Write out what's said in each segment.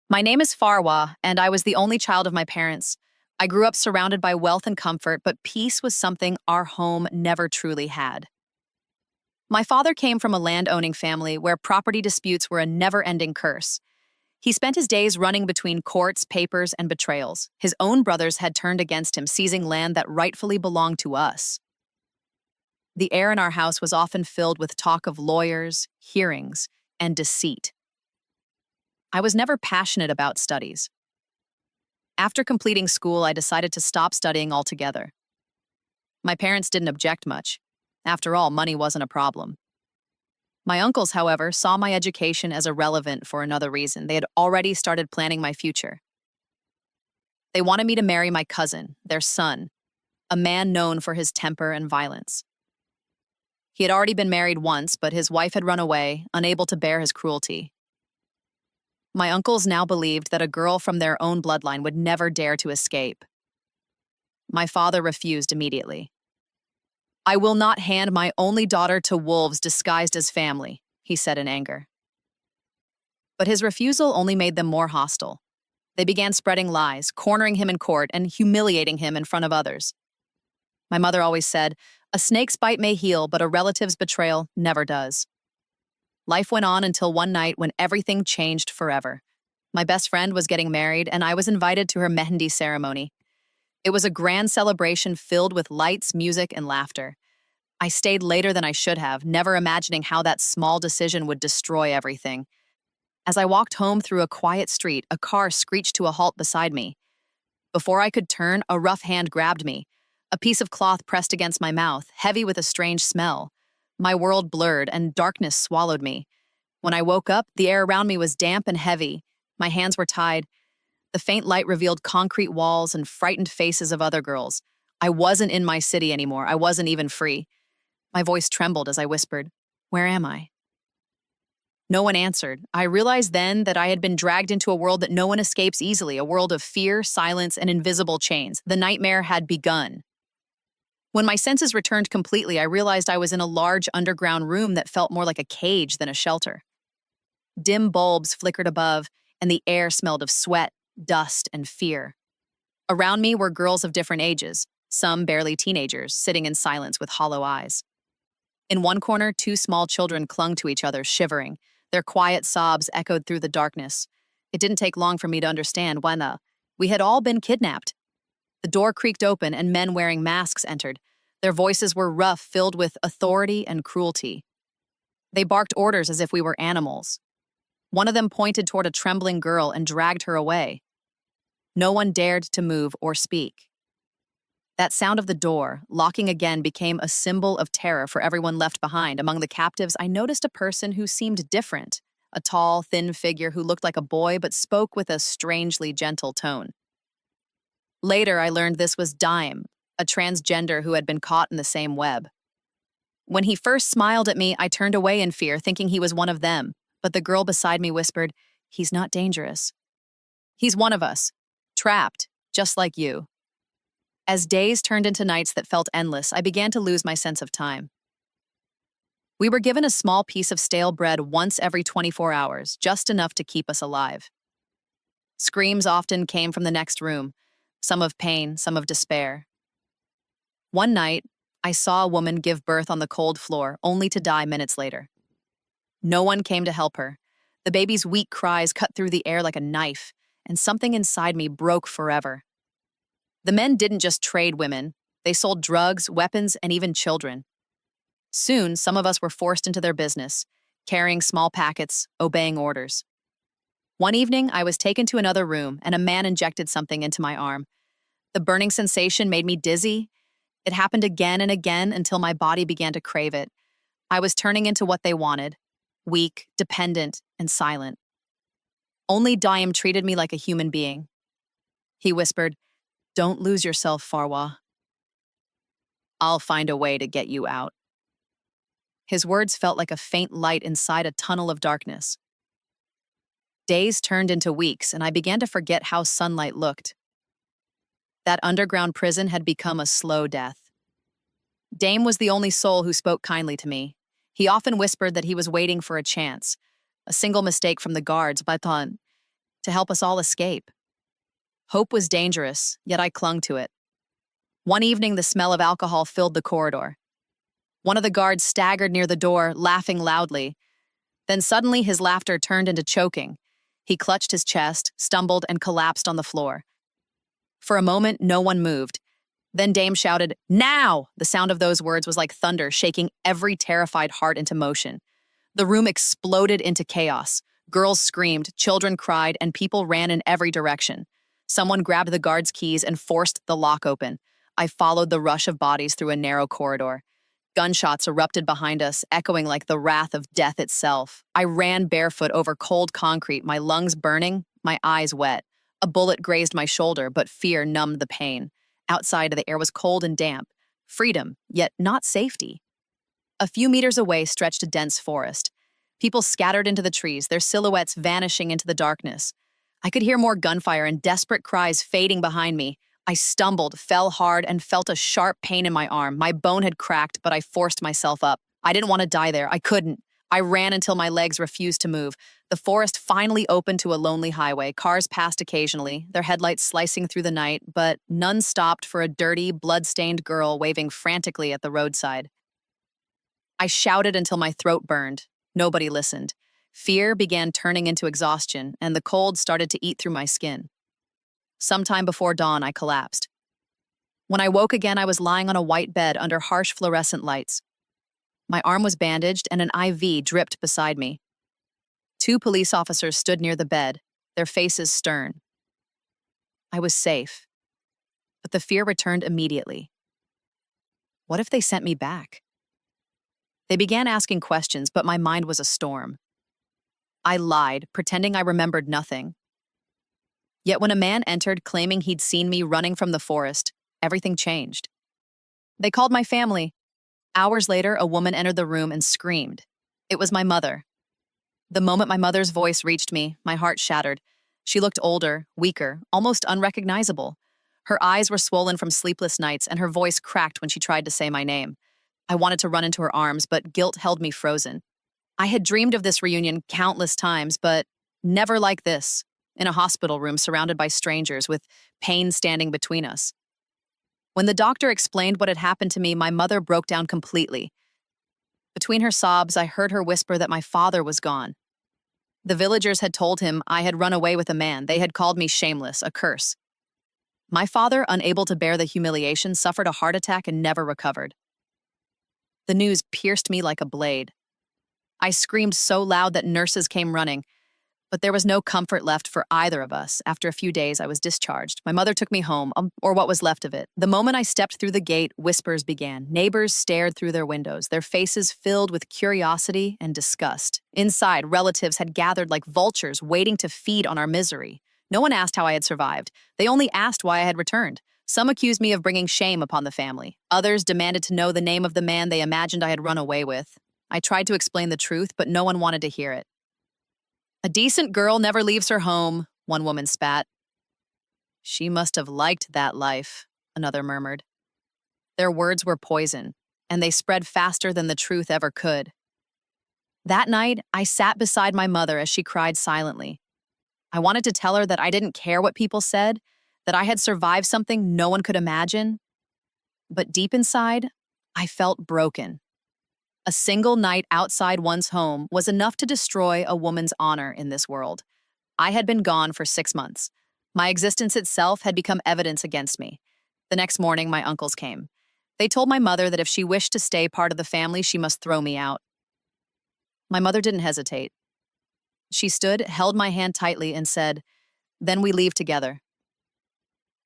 My name is Farwa, and I was the only child of my parents. I grew up surrounded by wealth and comfort, but peace was something our home never truly had. My father came from a land-owning family where property disputes were a never-ending curse. He spent his days running between courts, papers, and betrayals. His own brothers had turned against him, seizing land that rightfully belonged to us. The air in our house was often filled with talk of lawyers, hearings, and deceit. I was never passionate about studies. After completing school, I decided to stop studying altogether. My parents didn't object much. After all, money wasn't a problem. My uncles, however, saw my education as irrelevant for another reason. They had already started planning my future. They wanted me to marry my cousin, their son, a man known for his temper and violence. He had already been married once, but his wife had run away, unable to bear his cruelty. My uncles now believed that a girl from their own bloodline would never dare to escape. My father refused immediately. "I will not hand my only daughter to wolves disguised as family," he said in anger. But his refusal only made them more hostile. They began spreading lies, cornering him in court, and humiliating him in front of others. My mother always said, "A snake's bite may heal, but a relative's betrayal never does." Life went on until one night when everything changed forever. My best friend was getting married, and I was invited to her Mehndi ceremony. It was a grand celebration filled with lights, music, and laughter. I stayed later than I should have, never imagining how that small decision would destroy everything. As I walked home through a quiet street, a car screeched to a halt beside me. Before I could turn, a rough hand grabbed me. A piece of cloth pressed against my mouth, heavy with a strange smell. My world blurred, and darkness swallowed me. When I woke up, the air around me was damp and heavy. My hands were tied. The faint light revealed concrete walls and frightened faces of other girls. I wasn't in my city anymore. I wasn't even free. My voice trembled as I whispered, "Where am I?" No one answered. I realized then that I had been dragged into a world that no one escapes easily, a world of fear, silence, and invisible chains. The nightmare had begun. When my senses returned completely, I realized I was in a large underground room that felt more like a cage than a shelter. Dim bulbs flickered above, and the air smelled of sweat, dust, and fear. Around me were girls of different ages, some barely teenagers, sitting in silence with hollow eyes. In one corner, two small children clung to each other, shivering. Their quiet sobs echoed through the darkness. It didn't take long for me to understand when we had all been kidnapped. The door creaked open, and men wearing masks entered. Their voices were rough, filled with authority and cruelty. They barked orders as if we were animals. One of them pointed toward a trembling girl and dragged her away. No one dared to move or speak. That sound of the door, locking again, became a symbol of terror for everyone left behind. Among the captives, I noticed a person who seemed different, a tall, thin figure who looked like a boy but spoke with a strangely gentle tone. Later, I learned this was Daim, a transgender who had been caught in the same web. When he first smiled at me, I turned away in fear, thinking he was one of them, but the girl beside me whispered, "He's not dangerous. He's one of us, trapped, just like you." As days turned into nights that felt endless, I began to lose my sense of time. We were given a small piece of stale bread once every 24 hours, just enough to keep us alive. Screams often came from the next room, some of pain, some of despair. One night, I saw a woman give birth on the cold floor, only to die minutes later. No one came to help her. The baby's weak cries cut through the air like a knife, and something inside me broke forever. The men didn't just trade women. They sold drugs, weapons, and even children. Soon, some of us were forced into their business, carrying small packets, obeying orders. One evening, I was taken to another room, and a man injected something into my arm. The burning sensation made me dizzy. It happened again and again until my body began to crave it. I was turning into what they wanted, weak, dependent, and silent. Only Daim treated me like a human being. He whispered, "Don't lose yourself, Farwa. I'll find a way to get you out." His words felt like a faint light inside a tunnel of darkness. Days turned into weeks, and I began to forget how sunlight looked. That underground prison had become a slow death. Dame was the only soul who spoke kindly to me. He often whispered that he was waiting for a chance, a single mistake from the guards, but to help us all escape. Hope was dangerous, yet I clung to it. One evening, the smell of alcohol filled the corridor. One of the guards staggered near the door, laughing loudly. Then suddenly his laughter turned into choking. He clutched his chest, stumbled, and collapsed on the floor. For a moment, no one moved. Then Dame shouted, "Now!" The sound of those words was like thunder, shaking every terrified heart into motion. The room exploded into chaos. Girls screamed, children cried, and people ran in every direction. Someone grabbed the guard's keys and forced the lock open. I followed the rush of bodies through a narrow corridor. Gunshots erupted behind us, echoing like the wrath of death itself. I ran barefoot over cold concrete, my lungs burning, my eyes wet. A bullet grazed my shoulder, but fear numbed the pain. Outside, the air was cold and damp. Freedom, yet not safety. A few meters away stretched a dense forest. People scattered into the trees, their silhouettes vanishing into the darkness. I could hear more gunfire and desperate cries fading behind me. I stumbled, fell hard, and felt a sharp pain in my arm. My bone had cracked, but I forced myself up. I didn't want to die there. I couldn't. I ran until my legs refused to move. The forest finally opened to a lonely highway. Cars passed occasionally, their headlights slicing through the night, but none stopped for a dirty, blood-stained girl waving frantically at the roadside. I shouted until my throat burned. Nobody listened. Fear began turning into exhaustion, and the cold started to eat through my skin. Sometime before dawn, I collapsed. When I woke again, I was lying on a white bed under harsh fluorescent lights. My arm was bandaged, and an IV dripped beside me. 2 police officers stood near the bed, their faces stern. I was safe, but the fear returned immediately. What if they sent me back? They began asking questions, but my mind was a storm. I lied, pretending I remembered nothing. Yet when a man entered claiming he'd seen me running from the forest, everything changed. They called my family. Hours later, a woman entered the room and screamed. It was my mother. The moment my mother's voice reached me, my heart shattered. She looked older, weaker, almost unrecognizable. Her eyes were swollen from sleepless nights, and her voice cracked when she tried to say my name. I wanted to run into her arms, but guilt held me frozen. I had dreamed of this reunion countless times, but never like this, in a hospital room surrounded by strangers with pain standing between us. When the doctor explained what had happened to me, my mother broke down completely. Between her sobs, I heard her whisper that my father was gone. The villagers had told him I had run away with a man. They had called me shameless, a curse. My father, unable to bear the humiliation, suffered a heart attack and never recovered. The news pierced me like a blade. I screamed so loud that nurses came running, but there was no comfort left for either of us. After a few days, I was discharged. My mother took me home, or what was left of it. The moment I stepped through the gate, whispers began. Neighbors stared through their windows, their faces filled with curiosity and disgust. Inside, relatives had gathered like vultures, waiting to feed on our misery. No one asked how I had survived. They only asked why I had returned. Some accused me of bringing shame upon the family. Others demanded to know the name of the man they imagined I had run away with. I tried to explain the truth, but no one wanted to hear it. "A decent girl never leaves her home," one woman spat. "She must have liked that life," another murmured. Their words were poison, and they spread faster than the truth ever could. That night, I sat beside my mother as she cried silently. I wanted to tell her that I didn't care what people said, that I had survived something no one could imagine. But deep inside, I felt broken. A single night outside one's home was enough to destroy a woman's honor in this world. I had been gone for 6 months. My existence itself had become evidence against me. The next morning, my uncles came. They told my mother that if she wished to stay part of the family, she must throw me out. My mother didn't hesitate. She stood, held my hand tightly, and said, "Then we leave together."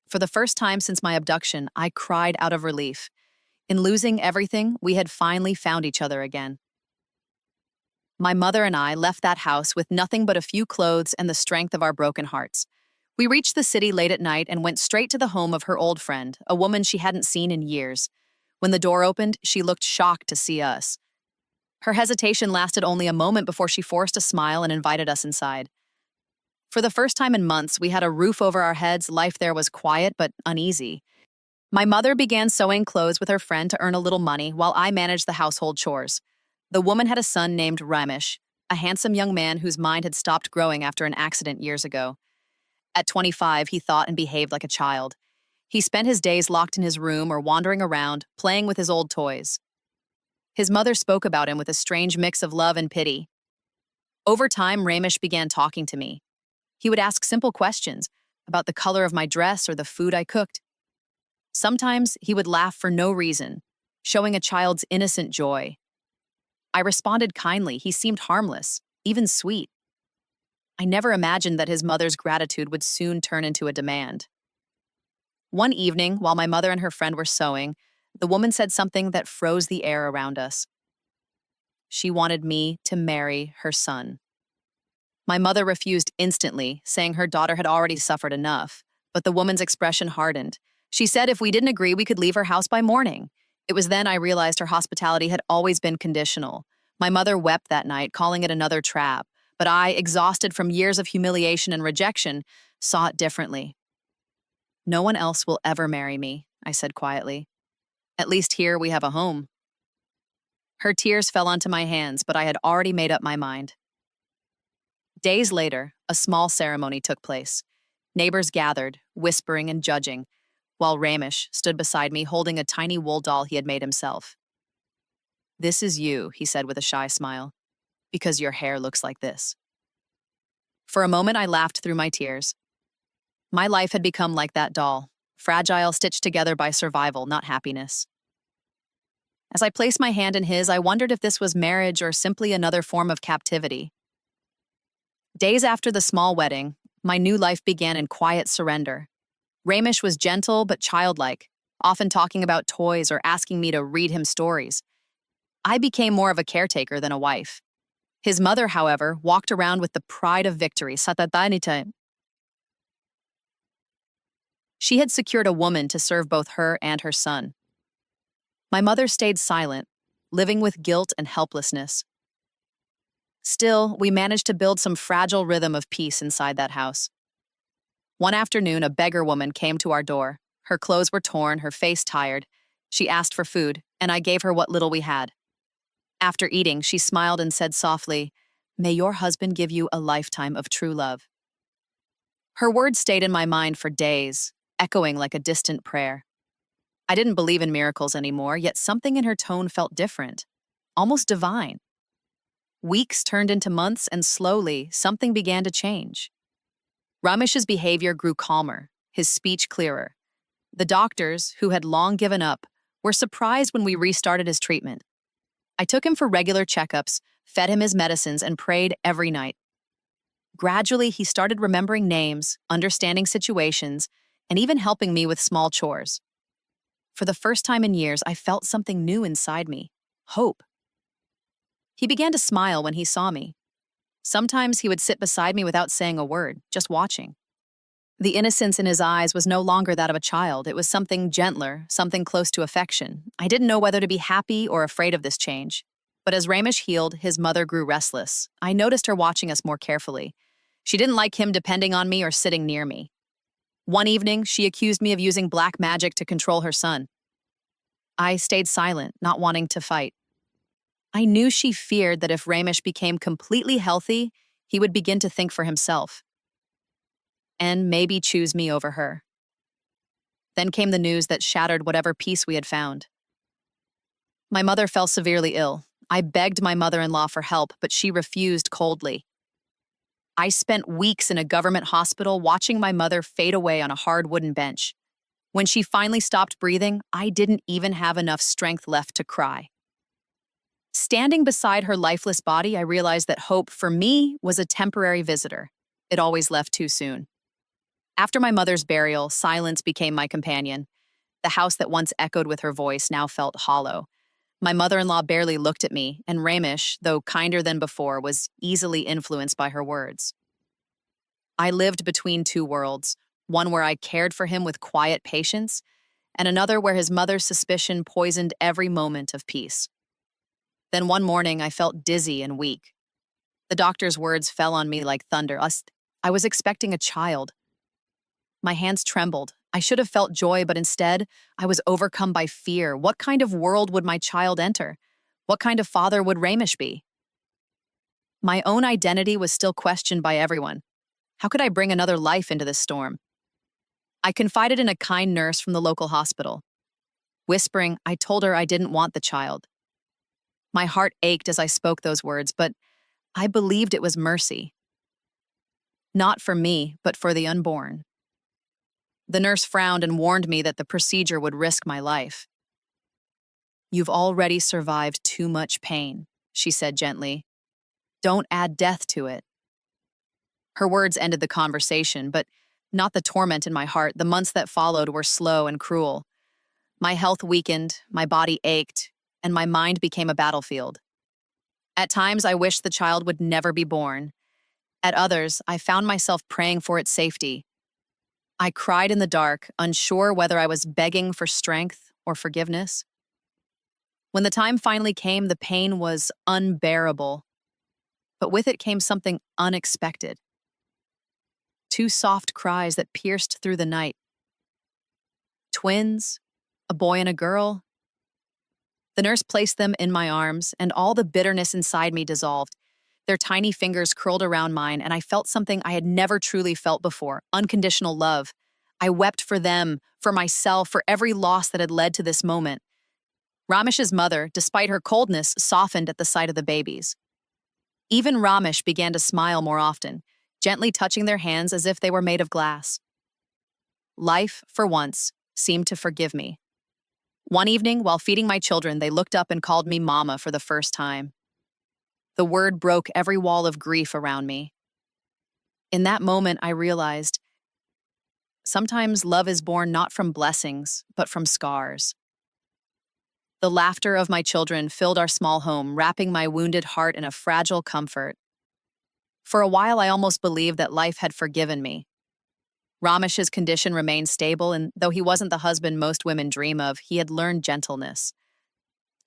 For the first time since my abduction, I cried out of relief. In losing everything, we had finally found each other again. My mother and I left that house with nothing but a few clothes and the strength of our broken hearts. We reached the city late at night and went straight to the home of her old friend, a woman she hadn't seen in years. When the door opened, she looked shocked to see us. Her hesitation lasted only a moment before she forced a smile and invited us inside. For the first time in months, we had a roof over our heads. Life there was quiet but uneasy. My mother began sewing clothes with her friend to earn a little money while I managed the household chores. The woman had a son named Ramesh. a handsome young man whose mind had stopped growing after an accident years ago. At 25, he thought and behaved like a child. He spent his days locked in his room or wandering around, playing with his old toys. His mother spoke about him with a strange mix of love and pity. Over time, Ramesh began talking to me. He would ask simple questions about the color of my dress or the food I cooked. Sometimes he would laugh for no reason, showing a child's innocent joy. I responded kindly. He seemed harmless, even sweet. I never imagined that his mother's gratitude would soon turn into a demand. One evening, while my mother and her friend were sewing, the woman said something that froze the air around us. She wanted me to marry her son. My mother refused instantly, saying her daughter had already suffered enough, but the woman's expression hardened. She said if we didn't agree, we could leave her house by morning. It was then I realized her hospitality had always been conditional. My mother wept that night, calling it another trap, but I, exhausted from years of humiliation and rejection, saw it differently. No one else will ever marry me, I said quietly. At least here we have a home. Her tears fell onto my hands, but I had already made up my mind. Days later, a small ceremony took place. Neighbors gathered, whispering and judging, while Ramesh stood beside me holding a tiny wool doll he had made himself. "This is you," he said with a shy smile, "because your hair looks like this." For a moment, I laughed through my tears. My life had become like that doll, fragile, stitched together by survival, not happiness. As I placed my hand in his, I wondered if this was marriage or simply another form of captivity. Days after the small wedding, my new life began in quiet surrender. Ramesh was gentle but childlike, often talking about toys or asking me to read him stories. I became more of a caretaker than a wife. His mother, however, walked around with the pride of victory. She had secured a woman to serve both her and her son. My mother stayed silent, living with guilt and helplessness. Still, we managed to build some fragile rhythm of peace inside that house. One afternoon, a beggar woman came to our door. Her clothes were torn, her face tired. She asked for food, and I gave her what little we had. After eating, she smiled and said softly, "May your husband give you a lifetime of true love." Her words stayed in my mind for days, echoing like a distant prayer. I didn't believe in miracles anymore, yet something in her tone felt different, almost divine. Weeks turned into months, and slowly, something began to change. Ramesh's behavior grew calmer, his speech clearer. The doctors, who had long given up, were surprised when we restarted his treatment. I took him for regular checkups, fed him his medicines, and prayed every night. Gradually, he started remembering names, understanding situations, and even helping me with small chores. For the first time in years, I felt something new inside me, hope. He began to smile when he saw me. Sometimes he would sit beside me without saying a word, just watching. The innocence in his eyes was no longer that of a child. It was something gentler, something close to affection. I didn't know whether to be happy or afraid of this change. But as Ramesh healed, his mother grew restless. I noticed her watching us more carefully. She didn't like him depending on me or sitting near me. One evening, she accused me of using black magic to control her son. I stayed silent, not wanting to fight. I knew she feared that if Ramesh became completely healthy, he would begin to think for himself. And maybe choose me over her. Then came the news that shattered whatever peace we had found. My mother fell severely ill. I begged my mother-in-law for help, but she refused coldly. I spent weeks in a government hospital watching my mother fade away on a hard wooden bench. When she finally stopped breathing, I didn't even have enough strength left to cry. Standing beside her lifeless body, I realized that hope for me was a temporary visitor. It always left too soon. After my mother's burial, silence became my companion. The house that once echoed with her voice now felt hollow. My mother-in-law barely looked at me, and Ramesh, though kinder than before, was easily influenced by her words. I lived between two worlds, one where I cared for him with quiet patience, and another where his mother's suspicion poisoned every moment of peace. Then one morning, I felt dizzy and weak. The doctor's words fell on me like thunder. I was expecting a child. My hands trembled. I should have felt joy, but instead, I was overcome by fear. What kind of world would my child enter? What kind of father would Ramesh be? My own identity was still questioned by everyone. How could I bring another life into this storm? I confided in a kind nurse from the local hospital. Whispering, I told her I didn't want the child. My heart ached as I spoke those words, but I believed it was mercy. Not for me, but for the unborn. The nurse frowned and warned me that the procedure would risk my life. You've already survived too much pain, she said gently. Don't add death to it. Her words ended the conversation, but not the torment in my heart. The months that followed were slow and cruel. My health weakened, my body ached, and my mind became a battlefield. At times, I wished the child would never be born. At others, I found myself praying for its safety. I cried in the dark, unsure whether I was begging for strength or forgiveness. When the time finally came, the pain was unbearable, but with it came something unexpected. Two soft cries that pierced through the night. Twins, a boy and a girl. The nurse placed them in my arms, and all the bitterness inside me dissolved. Their tiny fingers curled around mine, and I felt something I had never truly felt before, unconditional love. I wept for them, for myself, for every loss that had led to this moment. Ramesh's mother, despite her coldness, softened at the sight of the babies. Even Ramesh began to smile more often, gently touching their hands as if they were made of glass. Life, for once, seemed to forgive me. One evening, while feeding my children, they looked up and called me Mama for the first time. The word broke every wall of grief around me. In that moment, I realized sometimes love is born not from blessings, but from scars. The laughter of my children filled our small home, wrapping my wounded heart in a fragile comfort. For a while, I almost believed that life had forgiven me. Ramesh's condition remained stable, and though he wasn't the husband most women dream of, he had learned gentleness.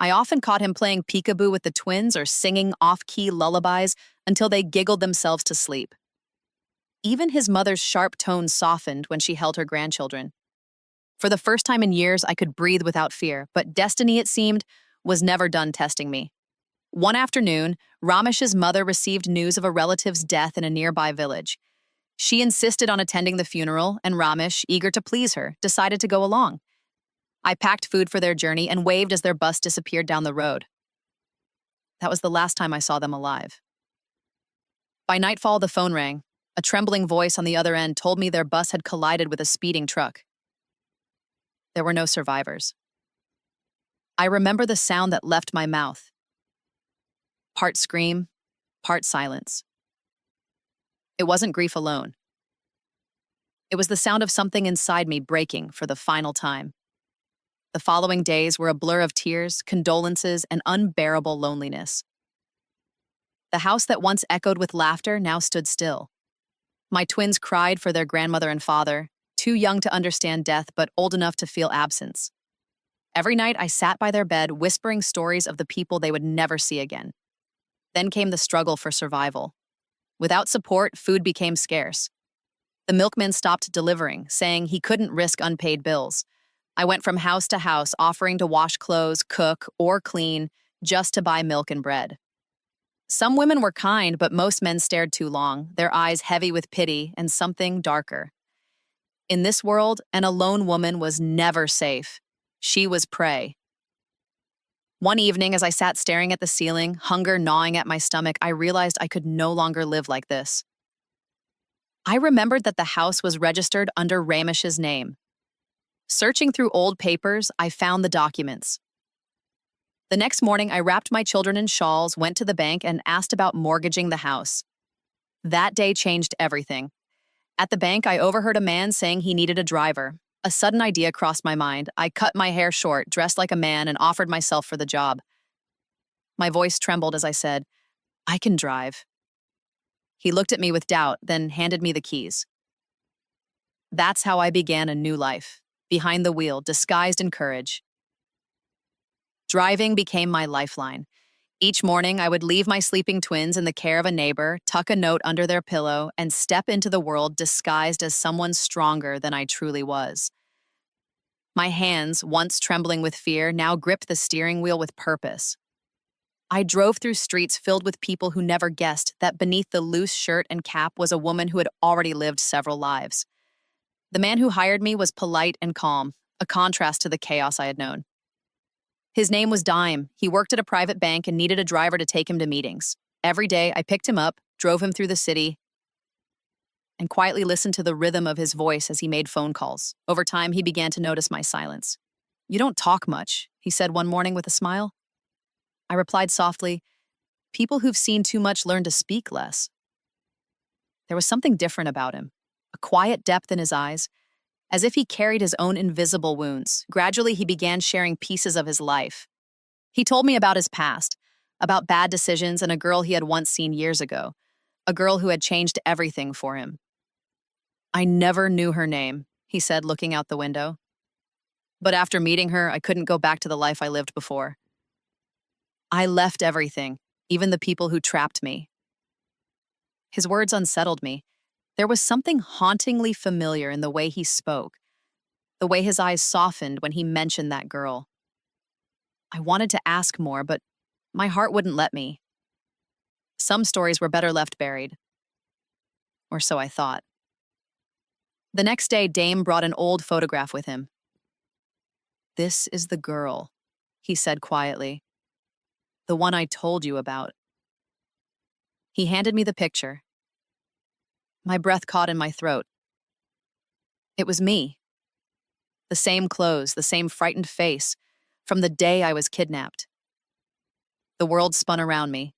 I often caught him playing peekaboo with the twins or singing off-key lullabies until they giggled themselves to sleep. Even his mother's sharp tones softened when she held her grandchildren. For the first time in years, I could breathe without fear, but destiny, it seemed, was never done testing me. One afternoon, Ramesh's mother received news of a relative's death in a nearby village. She insisted on attending the funeral, and Ramesh, eager to please her, decided to go along. I packed food for their journey and waved as their bus disappeared down the road. That was the last time I saw them alive. By nightfall, the phone rang. A trembling voice on the other end told me their bus had collided with a speeding truck. There were no survivors. I remember the sound that left my mouth. Part scream, part silence. It wasn't grief alone. It was the sound of something inside me breaking for the final time. The following days were a blur of tears, condolences, and unbearable loneliness. The house that once echoed with laughter now stood still. My twins cried for their grandmother and father, too young to understand death but old enough to feel absence. Every night I sat by their bed whispering stories of the people they would never see again. Then came the struggle for survival. Without support, food became scarce. The milkman stopped delivering, saying he couldn't risk unpaid bills. I went from house to house offering to wash clothes, cook, or clean just to buy milk and bread. Some women were kind, but most men stared too long, their eyes heavy with pity and something darker. In this world, an alone woman was never safe. She was prey. One evening, as I sat staring at the ceiling, hunger gnawing at my stomach, I realized I could no longer live like this. I remembered that the house was registered under Ramesh's name. Searching through old papers, I found the documents. The next morning, I wrapped my children in shawls, went to the bank, and asked about mortgaging the house. That day changed everything. At the bank, I overheard a man saying he needed a driver. A sudden idea crossed my mind. I cut my hair short, dressed like a man, and offered myself for the job. My voice trembled as I said, "I can drive." He looked at me with doubt, then handed me the keys. That's how I began a new life, behind the wheel, disguised in courage. Driving became my lifeline. Each morning, I would leave my sleeping twins in the care of a neighbor, tuck a note under their pillow, and step into the world disguised as someone stronger than I truly was. My hands, once trembling with fear, now gripped the steering wheel with purpose. I drove through streets filled with people who never guessed that beneath the loose shirt and cap was a woman who had already lived several lives. The man who hired me was polite and calm, a contrast to the chaos I had known. His name was Dime. He worked at a private bank and needed a driver to take him to meetings. Every day, I picked him up, drove him through the city, and quietly listened to the rhythm of his voice as he made phone calls. Over time, he began to notice my silence. "You don't talk much," he said one morning with a smile. I replied softly, "People who've seen too much learn to speak less." There was something different about him, a quiet depth in his eyes, as if he carried his own invisible wounds. Gradually, he began sharing pieces of his life. He told me about his past, about bad decisions and a girl he had once seen years ago, a girl who had changed everything for him. "I never knew her name," he said, looking out the window. "But after meeting her, I couldn't go back to the life I lived before. I left everything, even the people who trapped me." His words unsettled me. There was something hauntingly familiar in the way he spoke, the way his eyes softened when he mentioned that girl. I wanted to ask more, but my heart wouldn't let me. Some stories were better left buried. Or so I thought. The next day, Dame brought an old photograph with him. "This is the girl," he said quietly. "The one I told you about." He handed me the picture. My breath caught in my throat. It was me. The same clothes, the same frightened face, from the day I was kidnapped. The world spun around me.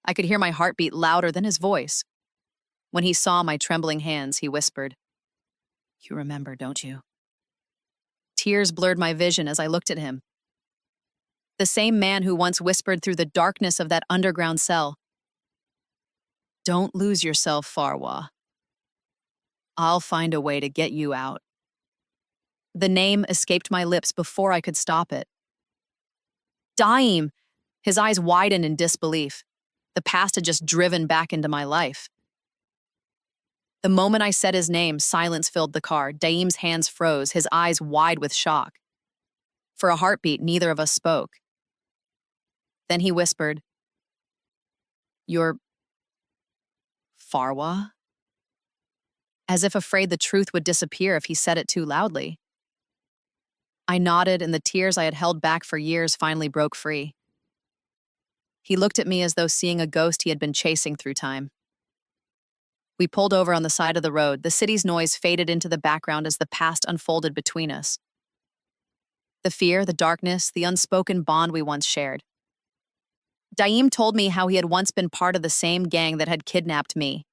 I could hear my heartbeat louder than his voice. When he saw my trembling hands, he whispered, "You remember, don't you?" Tears blurred my vision as I looked at him. The same man who once whispered through the darkness of that underground cell, "Don't lose yourself, Farwa. I'll find a way to get you out." The name escaped my lips before I could stop it. Daim! His eyes widened in disbelief. The past had just driven back into my life. The moment I said his name, silence filled the car. Daim's hands froze, his eyes wide with shock. For a heartbeat, neither of us spoke. Then he whispered, "You're Farwa?" As if afraid the truth would disappear if he said it too loudly. I nodded, and the tears I had held back for years finally broke free. He looked at me as though seeing a ghost he had been chasing through time. We pulled over on the side of the road. The city's noise faded into the background as the past unfolded between us. The fear, the darkness, the unspoken bond we once shared. Daim told me how he had once been part of the same gang that had kidnapped me.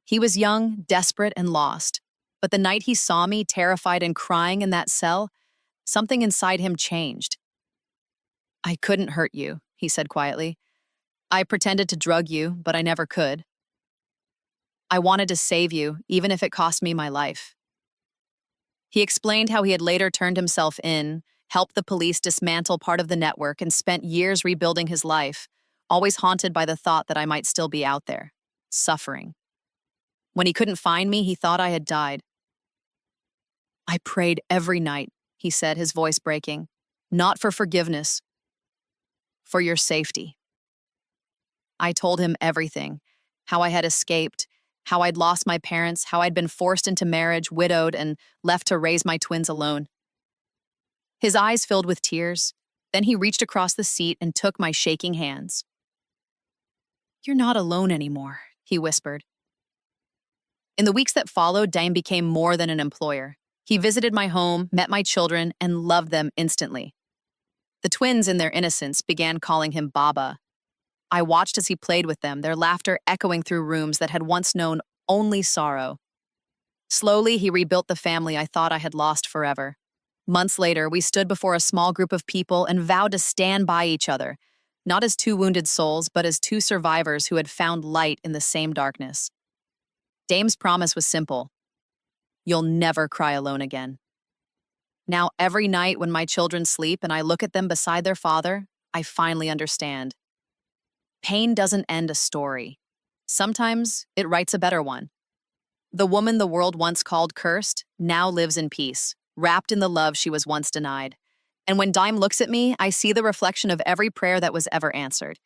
He was young, desperate, and lost. But the night he saw me, terrified and crying in that cell, something inside him changed. "I couldn't hurt you," he said quietly. "I pretended to drug you, but I never could. I wanted to save you, even if it cost me my life." He explained how he had later turned himself in, helped the police dismantle part of the network, and spent years rebuilding his life, always haunted by the thought that I might still be out there, suffering. When he couldn't find me, he thought I had died. "I prayed every night," he said, his voice breaking. "Not for forgiveness, for your safety." I told him everything, how I had escaped, how I'd lost my parents, how I'd been forced into marriage, widowed, and left to raise my twins alone. His eyes filled with tears. Then he reached across the seat and took my shaking hands. "You're not alone anymore," he whispered. In the weeks that followed, Daim became more than an employer. He visited my home, met my children, and loved them instantly. The twins, in their innocence, began calling him Baba. I watched as he played with them, their laughter echoing through rooms that had once known only sorrow. Slowly, he rebuilt the family I thought I had lost forever. Months later, we stood before a small group of people and vowed to stand by each other, not as two wounded souls, but as two survivors who had found light in the same darkness. Daim's promise was simple: "You'll never cry alone again." Now, every night when my children sleep and I look at them beside their father, I finally understand. Pain doesn't end a story. Sometimes it writes a better one. The woman the world once called cursed now lives in peace, wrapped in the love she was once denied. And when Dime looks at me, I see the reflection of every prayer that was ever answered.